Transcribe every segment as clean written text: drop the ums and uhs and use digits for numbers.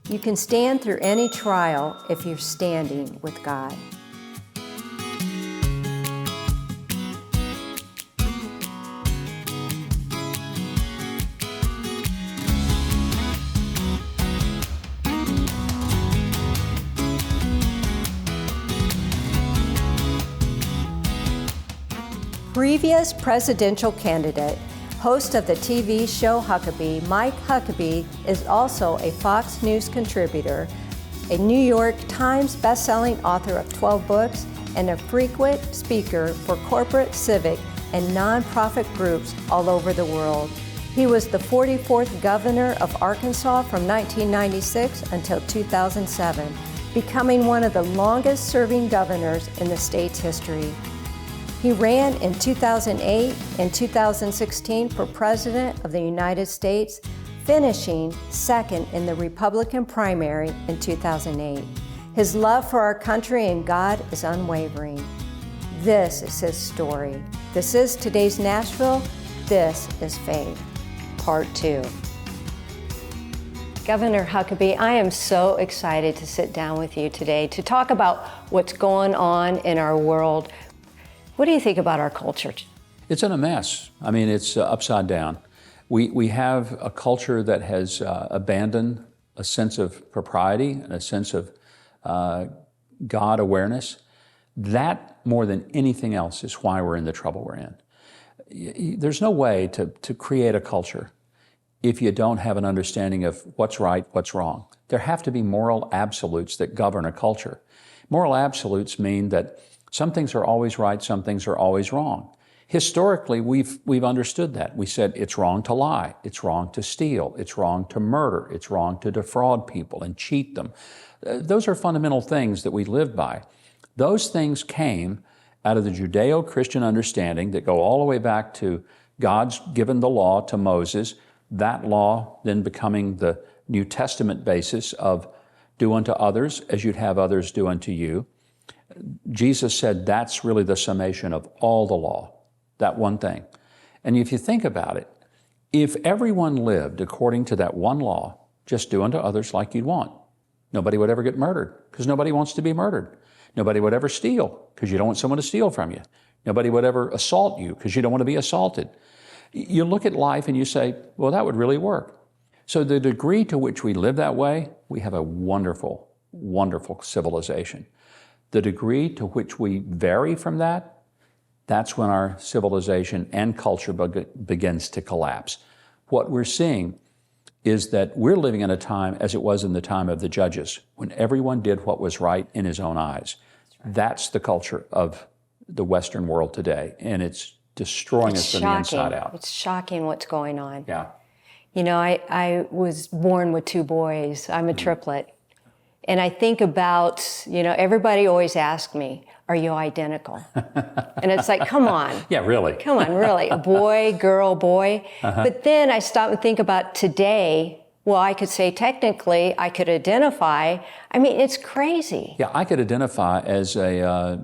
You can stand through any trial if you're standing with God. Previous presidential candidate, host of the TV show Huckabee, Mike Huckabee is also a Fox News contributor, a New York Times bestselling author of 12 books, and a frequent speaker for corporate, civic, and nonprofit groups all over the world. He was the 44th governor of Arkansas from 1996 until 2007, becoming one of the longest-serving governors in the state's history. He ran in 2008 and 2016 for President of the United States, finishing second in the Republican primary in 2008. His love for our country and God is unwavering. This is his story. This is Today's Nashville. This is Faith, Part 2. Governor Huckabee, I am so excited to sit down with you today to talk about what's going on in our world. What do you think about our culture? It's in a mess. I mean, it's upside down. We have a culture that has abandoned a sense of propriety and a sense of God awareness. That, more than anything else, is why we're in the trouble we're in. There's no way to create a culture if you don't have an understanding of what's right, what's wrong. There have to be moral absolutes that govern a culture. Moral absolutes mean that some things are always right, some things are always wrong. Historically, we've understood that. We said it's wrong to lie, it's wrong to steal, it's wrong to murder, it's wrong to defraud people and cheat them. Those are fundamental things that we live by. Those things came out of the Judeo-Christian understanding that go all the way back to God's given the law to Moses, that law then becoming the New Testament basis of do unto others as you'd have others do unto you. Jesus said that's really the summation of all the law, that one thing. And if you think about it, if everyone lived according to that one law, just do unto others like you'd want, nobody would ever get murdered because nobody wants to be murdered. Nobody would ever steal because you don't want someone to steal from you. Nobody would ever assault you because you don't want to be assaulted. You look at life and you say, well, that would really work. So the degree to which we live that way, we have a wonderful, wonderful civilization. The degree to which we vary from that, that's when our civilization and culture begins to collapse. What we're seeing is that we're living in a time as it was in the time of the judges, when everyone did what was right in his own eyes. That's the culture of the Western world today, and it's destroying us from the inside out. It's shocking what's going on. Yeah. You know, I was born with 2 boys. I'm a triplet. And I think about, you know, everybody always asks me, are you identical? And it's like, come on. Yeah, really. Come on, really. A boy, girl, boy. But then I stop and think about today. Well, I could say technically I could identify. I mean, it's crazy. Yeah, I could identify as a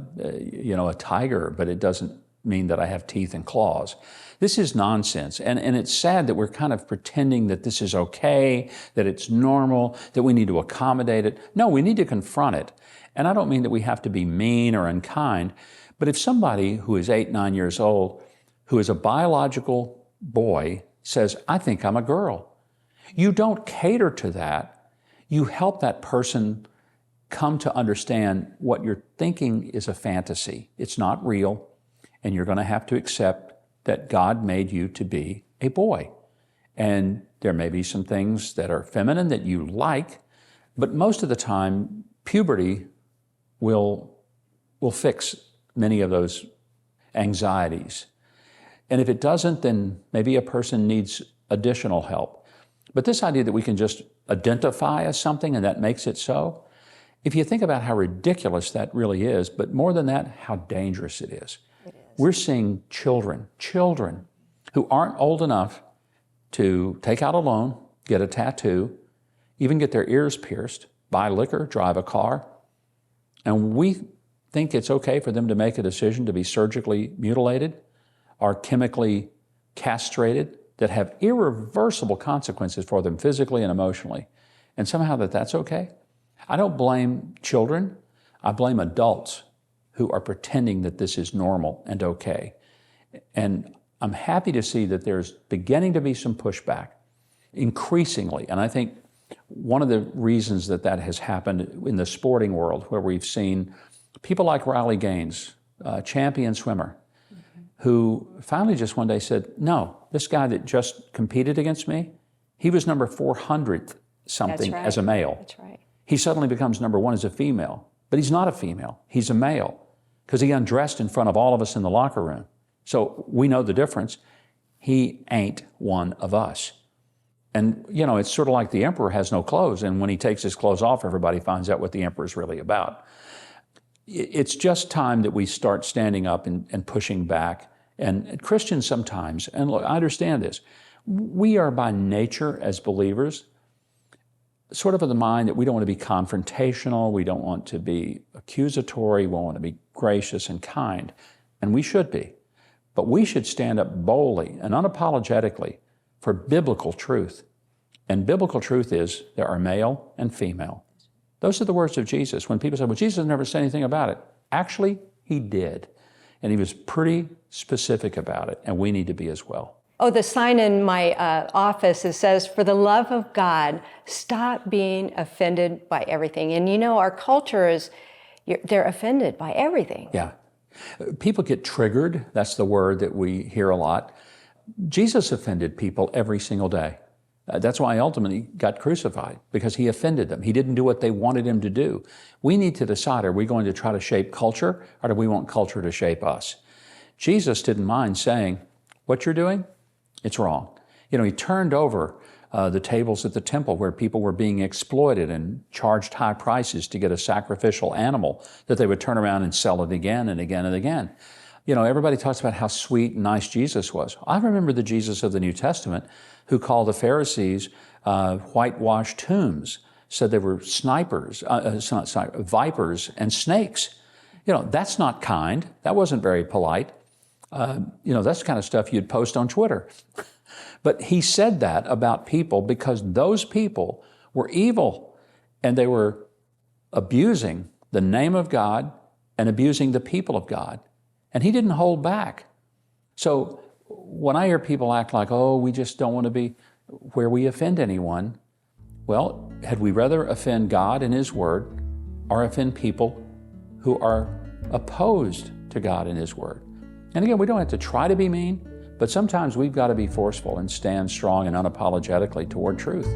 tiger, but it doesn't mean that I have teeth and claws. This is nonsense, and it's sad that we're kind of pretending that this is okay, that it's normal, that we need to accommodate it. No, we need to confront it. And I don't mean that we have to be mean or unkind, but if somebody who is 8, 9 years old, who is a biological boy, says, I think I'm a girl, you don't cater to that. You help that person come to understand what you're thinking is a fantasy. It's not real, and you're going to have to accept that God made you to be a boy. And there may be some things that are feminine that you like, but most of the time, puberty will fix many of those anxieties. And if it doesn't, then maybe a person needs additional help. But this idea that we can just identify as something and that makes it so, if you think about how ridiculous that really is, but more than that, how dangerous it is. We're seeing children who aren't old enough to take out a loan, get a tattoo, even get their ears pierced, buy liquor, drive a car. And we think it's okay for them to make a decision to be surgically mutilated or chemically castrated that have irreversible consequences for them physically and emotionally. and somehow that's okay. I don't blame children. I blame adults who are pretending that this is normal and okay. And I'm happy to see that there's beginning to be some pushback, increasingly. And I think one of the reasons that has happened in the sporting world, where we've seen people like Riley Gaines, champion swimmer, who finally just one day said, no, this guy that just competed against me, he was number 400 something as a male. That's right. He suddenly becomes number 1 as a female, but he's not a female, he's a male, because he undressed in front of all of us in the locker room. So we know the difference. He ain't one of us. And, you know, it's sort of like the emperor has no clothes, and when he takes his clothes off, everybody finds out what the emperor's really about. It's just time that we start standing up and pushing back. And Christians sometimes, and look, I understand this, we are by nature as believers sort of the mind that we don't want to be confrontational, we don't want to be accusatory, we want to be gracious and kind, and we should be. But we should stand up boldly and unapologetically for biblical truth. And biblical truth is there are male and female. Those are the words of Jesus. When people say, well, Jesus never said anything about it. Actually, he did. And he was pretty specific about it, and we need to be as well. Oh, the sign in my office, it says, for the love of God, stop being offended by everything. And you know, our culture is, they're offended by everything. Yeah. People get triggered. That's the word that we hear a lot. Jesus offended people every single day. That's why he ultimately got crucified, because he offended them. He didn't do what they wanted him to do. We need to decide, are we going to try to shape culture, or do we want culture to shape us? Jesus didn't mind saying, what you're doing, it's wrong. You know, he turned over the tables at the temple where people were being exploited and charged high prices to get a sacrificial animal that they would turn around and sell it again and again and again. You know, everybody talks about how sweet and nice Jesus was. I remember the Jesus of the New Testament who called the Pharisees whitewashed tombs, said they were vipers and snakes. You know, that's not kind. That wasn't very polite. You know, that's the kind of stuff you'd post on Twitter. But he said that about people because those people were evil and they were abusing the name of God and abusing the people of God. And he didn't hold back. So when I hear people act like, oh, we just don't want to be where we offend anyone, well, had we rather offend God and his word or offend people who are opposed to God and his word? And again, we don't have to try to be mean, but sometimes we've got to be forceful and stand strong and unapologetically toward truth.